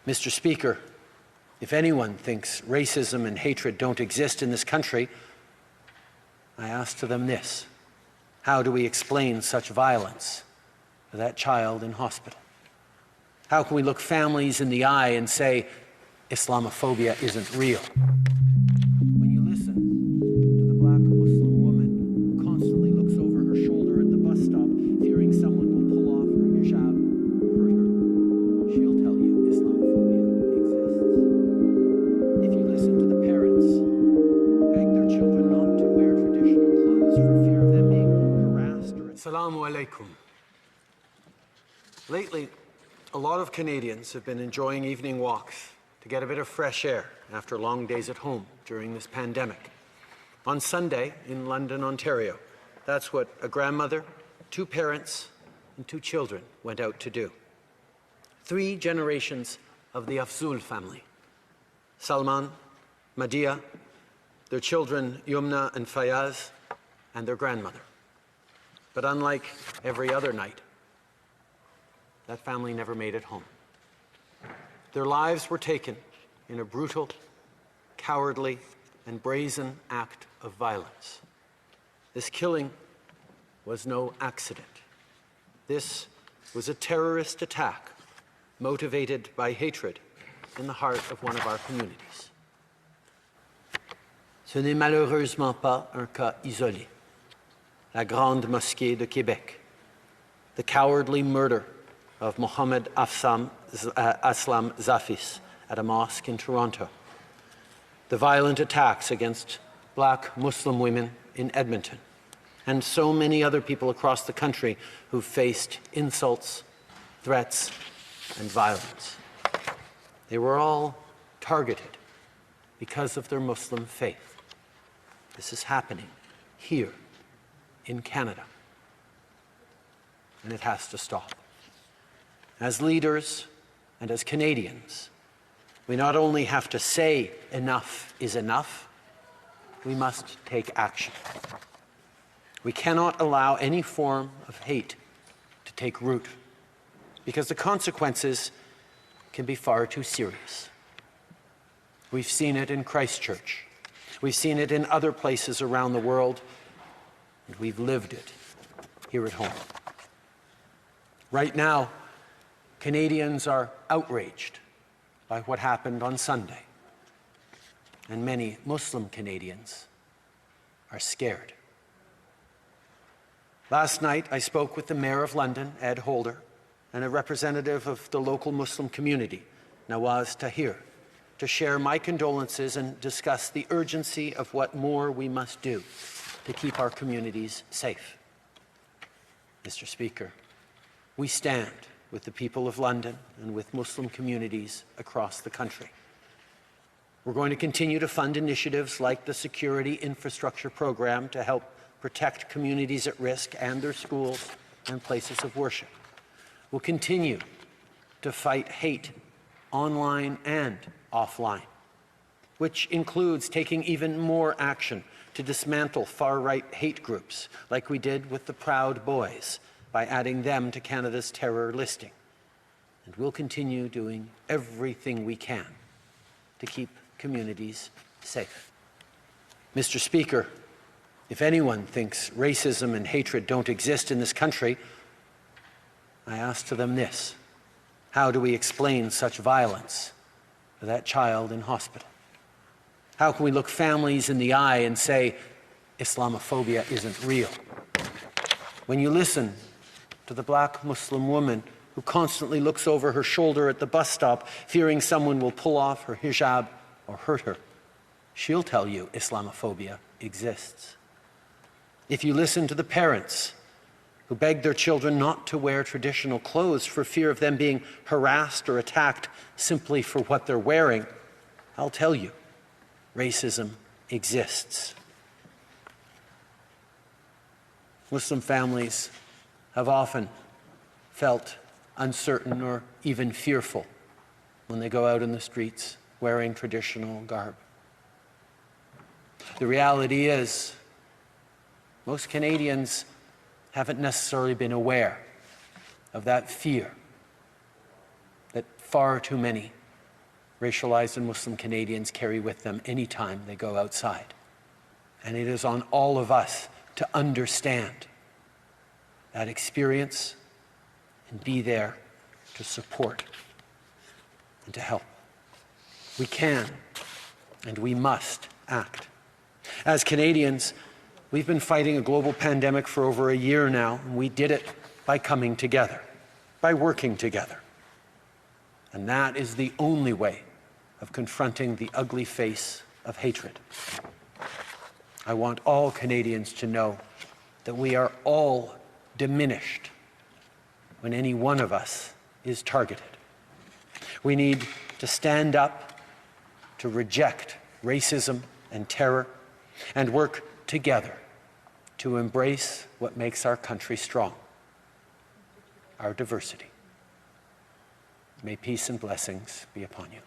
Mr. Speaker, if anyone thinks racism and hatred don't exist in this country, I ask to them this: how do we explain such violence to that child in hospital? How can we look families in the eye and say Islamophobia isn't real? When you listen to the black Muslim woman who constantly looks over her shoulder at the bus stop, fearing someone will pull off her hijab or hurt her, she'll tell you Islamophobia exists. If you listen to the parents who beg their children not to wear traditional clothes for fear of them being harassed or... Assalamu alaikum. Lately, a lot of Canadians have been enjoying evening walks to get a bit of fresh air after long days at home during this pandemic. On Sunday in London, Ontario, that's what a grandmother, 2 parents, and 2 children went out to do. 3 generations of the Afzul family: Salman, Madia, their children Yumna and Fayaz, and their grandmother. But unlike every other night, that family never made it home. Their lives were taken in a brutal, cowardly, and brazen act of violence. This killing was no accident. This was a terrorist attack motivated by hatred in the heart of one of our communities. Ce n'est malheureusement pas un cas isolé. La Grande Mosquée de Québec, the cowardly murder of Mohammed Aslam Zafis at a mosque in Toronto, the violent attacks against black Muslim women in Edmonton, and so many other people across the country who faced insults, threats, and violence. They were all targeted because of their Muslim faith. This is happening here in Canada, and it has to stop. As leaders and as Canadians, we not only have to say enough is enough, we must take action. We cannot allow any form of hate to take root, because the consequences can be far too serious. We've seen it in Christchurch. We've seen it in other places around the world, and we've lived it here at home. Right now, Canadians are outraged by what happened on Sunday, and many Muslim Canadians are scared. Last night, I spoke with the Mayor of London, Ed Holder, and a representative of the local Muslim community, Nawaz Tahir, to share my condolences and discuss the urgency of what more we must do to keep our communities safe. Mr. Speaker, we stand with the people of London and with Muslim communities across the country. We're going to continue to fund initiatives like the Security Infrastructure Program to help protect communities at risk and their schools and places of worship. We'll continue to fight hate online and offline, which includes taking even more action to dismantle far-right hate groups, like we did with the Proud Boys, by adding them to Canada's terror listing. And we'll continue doing everything we can to keep communities safe. Mr. Speaker, if anyone thinks racism and hatred don't exist in this country, I ask to them this: how do we explain such violence to that child in hospital? How can we look families in the eye and say Islamophobia isn't real? When you listen to the black Muslim woman who constantly looks over her shoulder at the bus stop, fearing someone will pull off her hijab or hurt her, she'll tell you Islamophobia exists. If you listen to the parents who beg their children not to wear traditional clothes for fear of them being harassed or attacked simply for what they're wearing, I'll tell you, racism exists. Muslim families have often felt uncertain or even fearful when they go out in the streets wearing traditional garb. The reality is, most Canadians haven't necessarily been aware of that fear that far too many racialized and Muslim Canadians carry with them any time they go outside. And it is on all of us to understand that experience and be there to support and to help. We can and we must act. As Canadians, we've been fighting a global pandemic for over a year now, and we did it by coming together, by working together. And that is the only way of confronting the ugly face of hatred. I want all Canadians to know that we are all diminished when any one of us is targeted. We need to stand up to reject racism and terror and work together to embrace what makes our country strong, our diversity. May peace and blessings be upon you.